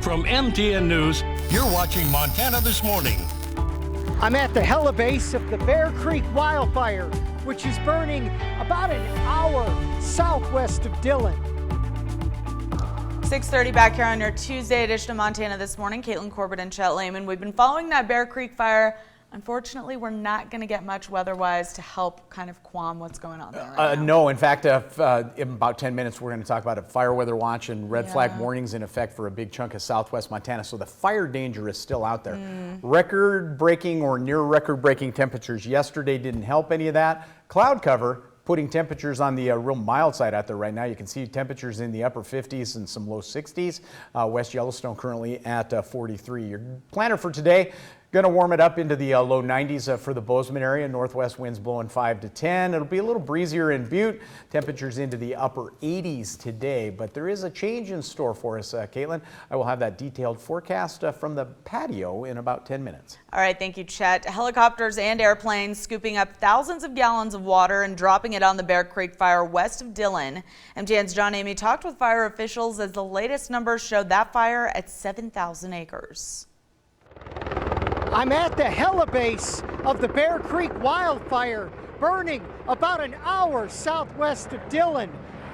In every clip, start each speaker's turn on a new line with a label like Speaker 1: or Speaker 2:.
Speaker 1: From MTN News, you're watching Montana This Morning.
Speaker 2: I'm at the helibase of the Bear Creek wildfire, which is burning about an hour southwest of Dillon.
Speaker 3: 6:30 back here on your Tuesday edition of Montana This Morning. Caitlin Corbett and Chet Lehman. We've been following that Bear Creek fire. Unfortunately, we're not going to get much weather-wise to help kind of qualm what's going on there right now.
Speaker 4: No, in fact, in about 10 minutes, we're going to talk about a fire weather watch and red flag warnings in effect for a big chunk of southwest Montana. So the fire danger is still out there. Record-breaking or near record-breaking temperatures yesterday didn't help any of that. Cloud cover putting temperatures on the real mild side out there right now. You can see temperatures in the upper 50s and some low 60s. West Yellowstone currently at 43. Your planner for today, going to warm it up into the low 90s for the Bozeman area. Northwest winds blowing 5 to 10. It'll be a little breezier in Butte. Temperatures into the upper 80s today, but there is a change in store for us, Caitlin. I will have that detailed forecast from the patio in about 10 minutes.
Speaker 3: All right, thank you, Chet. Helicopters and airplanes scooping up thousands of gallons of water and dropping it on the Bear Creek fire west of Dillon. MTN's John Amy talked with fire officials as the latest numbers showed that fire at 7,000 acres.
Speaker 2: I'm at the helibase of the Bear Creek wildfire, burning about an hour southwest of Dillon,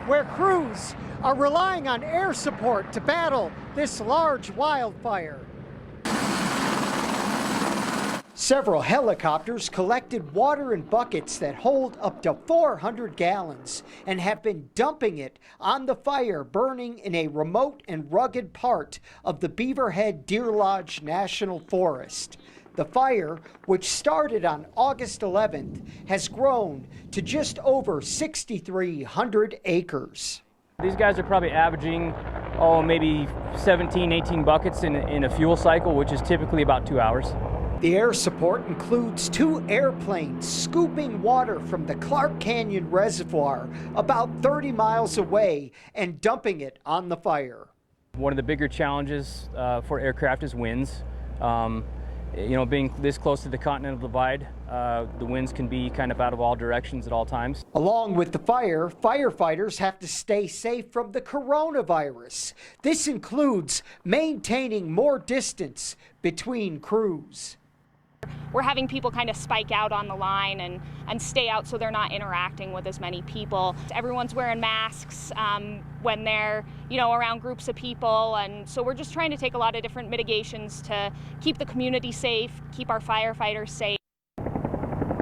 Speaker 2: where crews are relying on air support to battle this large wildfire. Several helicopters collected water in buckets that hold up to 400 gallons and have been dumping it on the fire burning in a remote and rugged part of the Beaverhead Deer Lodge National Forest. The fire, which started on August 11th, has grown to just over 6,300 acres.
Speaker 5: These guys are probably averaging, maybe 17, 18 buckets in a fuel cycle, which is typically about 2 hours.
Speaker 2: The air support includes 2 airplanes scooping water from the Clark Canyon Reservoir about 30 miles away and dumping it on the fire.
Speaker 5: One of the bigger challenges for aircraft is winds. Being this close to the Continental Divide, the winds can be kind of out of all directions at all times.
Speaker 2: Along with the fire, firefighters have to stay safe from the coronavirus. This includes maintaining more distance between crews.
Speaker 6: We're having people kind of spike out on the line and stay out so they're not interacting with as many people. Everyone's wearing masks when they're, around groups of people. And so we're just trying to take a lot of different mitigations to keep the community safe, keep our firefighters safe.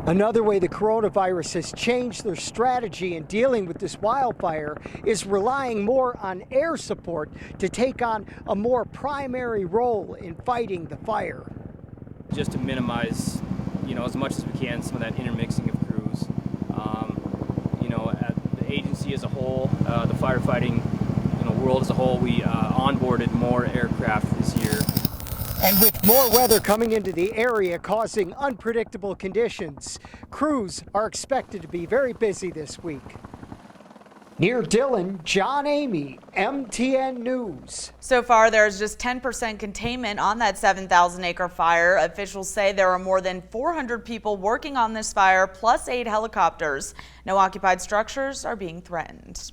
Speaker 2: Another way the coronavirus has changed their strategy in dealing with this wildfire is relying more on air support to take on a more primary role in fighting the fire.
Speaker 5: Just to minimize, as much as we can, some of that intermixing of crews. At the agency as a whole, the firefighting, world as a whole, we onboarded more aircraft this year.
Speaker 2: And with more weather coming into the area causing unpredictable conditions, crews are expected to be very busy this week. Near Dillon, John Amy, MTN News.
Speaker 3: So far, there's just 10% containment on that 7,000-acre fire. Officials say there are more than 400 people working on this fire, plus 8 helicopters. No occupied structures are being threatened.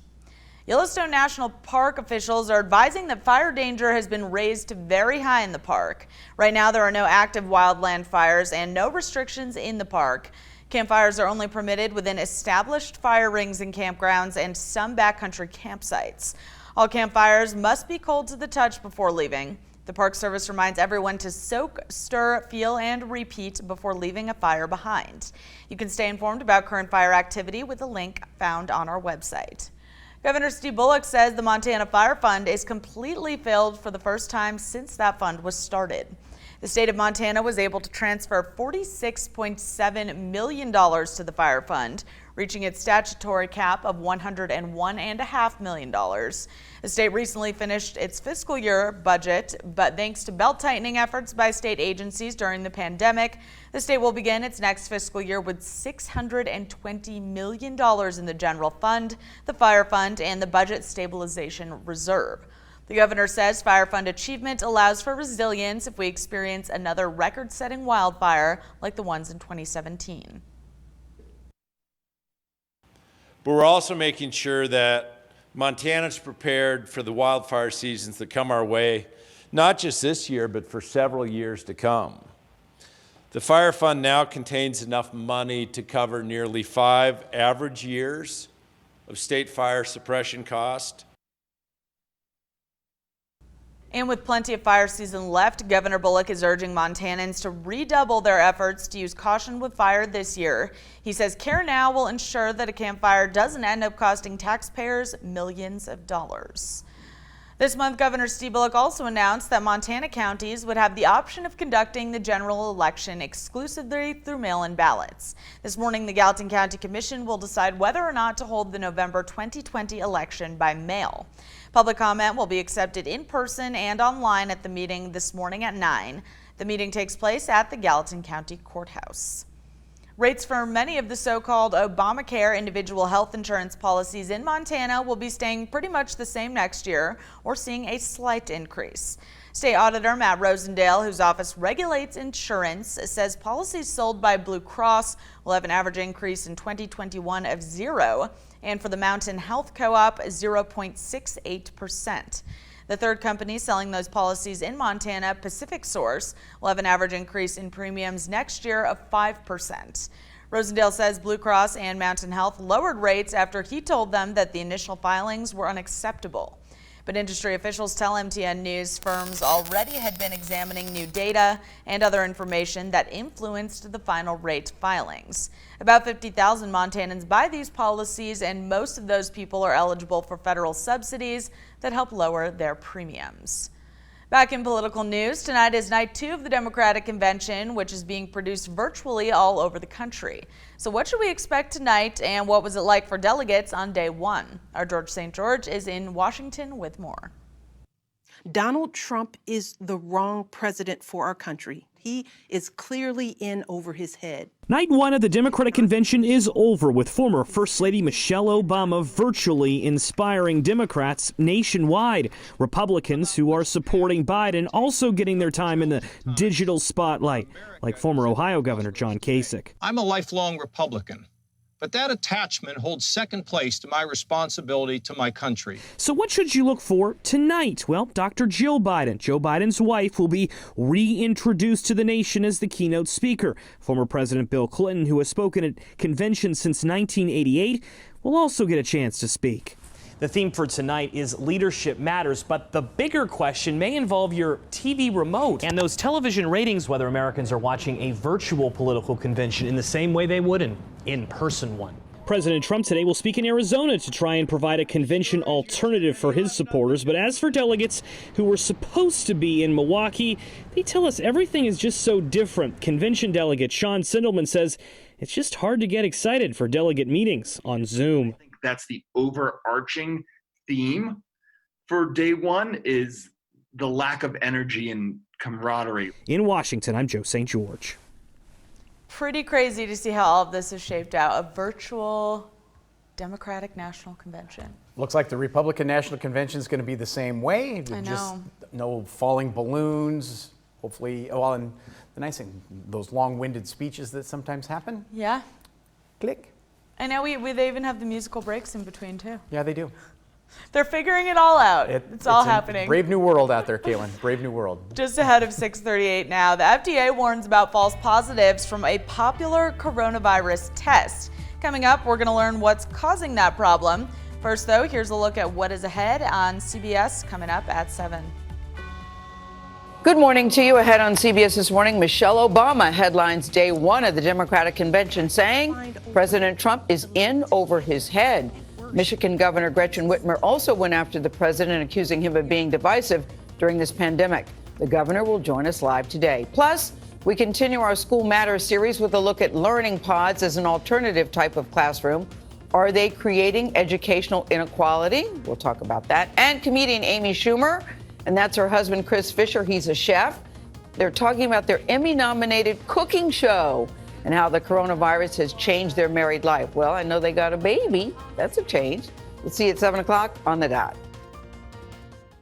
Speaker 3: Yellowstone National Park officials are advising that fire danger has been raised to very high in the park. Right now, there are no active wildland fires and no restrictions in the park. Campfires are only permitted within established fire rings and campgrounds and some backcountry campsites. All campfires must be cold to the touch before leaving. The Park Service reminds everyone to soak, stir, feel, and repeat before leaving a fire behind. You can stay informed about current fire activity with a link found on our website. Governor Steve Bullock says the Montana Fire Fund is completely filled for the first time since that fund was started. The state of Montana was able to transfer $46.7 million to the fire fund, reaching its statutory cap of $101.5 million. The state recently finished its fiscal year budget, but thanks to belt-tightening efforts by state agencies during the pandemic, the state will begin its next fiscal year with $620 million in the general fund, the fire fund, and the budget stabilization reserve. The governor says fire fund achievement allows for resilience if we experience another record-setting wildfire like the ones in 2017.
Speaker 7: But we're also making sure that Montana's prepared for the wildfire seasons that come our way not just this year, but for several years to come. The fire fund now contains enough money to cover nearly 5 average years of state fire suppression cost.
Speaker 3: And with plenty of fire season left, Governor Bullock is urging Montanans to redouble their efforts to use caution with fire this year. He says Care Now will ensure that a campfire doesn't end up costing taxpayers millions of dollars. This month, Governor Steve Bullock also announced that Montana counties would have the option of conducting the general election exclusively through mail-in ballots. This morning, the Gallatin County Commission will decide whether or not to hold the November 2020 election by mail. Public comment will be accepted in person and online at the meeting this morning at 9. The meeting takes place at the Gallatin County Courthouse. Rates for many of the so-called Obamacare individual health insurance policies in Montana will be staying pretty much the same next year or seeing a slight increase. State Auditor Matt Rosendale, whose office regulates insurance, says policies sold by Blue Cross will have an average increase in 2021 of 0, and for the Mountain Health Co-op, 0.68%. The third company selling those policies in Montana, Pacific Source, will have an average increase in premiums next year of 5%. Rosendale says Blue Cross and Mountain Health lowered rates after he told them that the initial filings were unacceptable. But industry officials tell MTN News firms already had been examining new data and other information that influenced the final rate filings. About 50,000 Montanans buy these policies, and most of those people are eligible for federal subsidies that help lower their premiums. Back in political news, tonight is night 2 of the Democratic Convention, which is being produced virtually all over the country. So what should we expect tonight, and what was it like for delegates on day 1? Our George St. George is in Washington with more.
Speaker 8: Donald Trump is the wrong president for our country. He is clearly in over his head.
Speaker 9: Night 1 of the Democratic Convention is over, with former First Lady Michelle Obama virtually inspiring Democrats nationwide. Republicans who are supporting Biden also getting their time in the digital spotlight, like former Ohio Governor John Kasich.
Speaker 10: I'm a lifelong Republican, but that attachment holds second place to my responsibility to my country.
Speaker 9: So what should you look for tonight? Well, Dr. Jill Biden, Joe Biden's wife, will be reintroduced to the nation as the keynote speaker. Former President Bill Clinton, who has spoken at conventions since 1988, will also get a chance to speak.
Speaker 11: The theme for tonight is Leadership Matters, but the bigger question may involve your TV remote and those television ratings, whether Americans are watching a virtual political convention in the same way they would an in-person one.
Speaker 9: President Trump today will speak in Arizona to try and provide a convention alternative for his supporters. But as for delegates who were supposed to be in Milwaukee, they tell us everything is just so different. Convention delegate Sean Sindelman says it's just hard to get excited for delegate meetings on Zoom.
Speaker 12: That's the overarching theme for day 1 is the lack of energy and camaraderie.
Speaker 9: In Washington, I'm Joe St. George.
Speaker 3: Pretty crazy to see how all of this is shaped out. A virtual Democratic National Convention.
Speaker 4: Looks like the Republican National Convention is going to be the same way.
Speaker 3: I know.
Speaker 4: Just no falling balloons. Hopefully, well, and the nice thing, those long-winded speeches that sometimes happen.
Speaker 3: Yeah.
Speaker 4: Click.
Speaker 3: I know they even have the musical breaks in between too.
Speaker 4: Yeah, they do.
Speaker 3: They're figuring it all out. It's all happening.
Speaker 4: Brave new world out there, Caitlin. Brave new world.
Speaker 3: Just ahead of 6:38 now, the FDA warns about false positives from a popular coronavirus test. Coming up, we're going to learn what's causing that problem. First, though, here's a look at what is ahead on CBS coming up at 7.
Speaker 13: Good morning to you. Ahead on CBS this morning, Michelle Obama headlines day 1 of the Democratic Convention saying President Trump is in over his head. Michigan Governor Gretchen Whitmer also went after the president, accusing him of being divisive during this pandemic. The governor will join us live today. Plus, we continue our School Matters series with a look at learning pods as an alternative type of classroom. Are they creating educational inequality? We'll talk about that. And comedian Amy Schumer, and that's her husband, Chris Fisher. He's a chef. They're talking about their Emmy-nominated cooking show and how the coronavirus has changed their married life. Well, I know they got a baby. That's a change. We'll see you at 7 o'clock on the dot.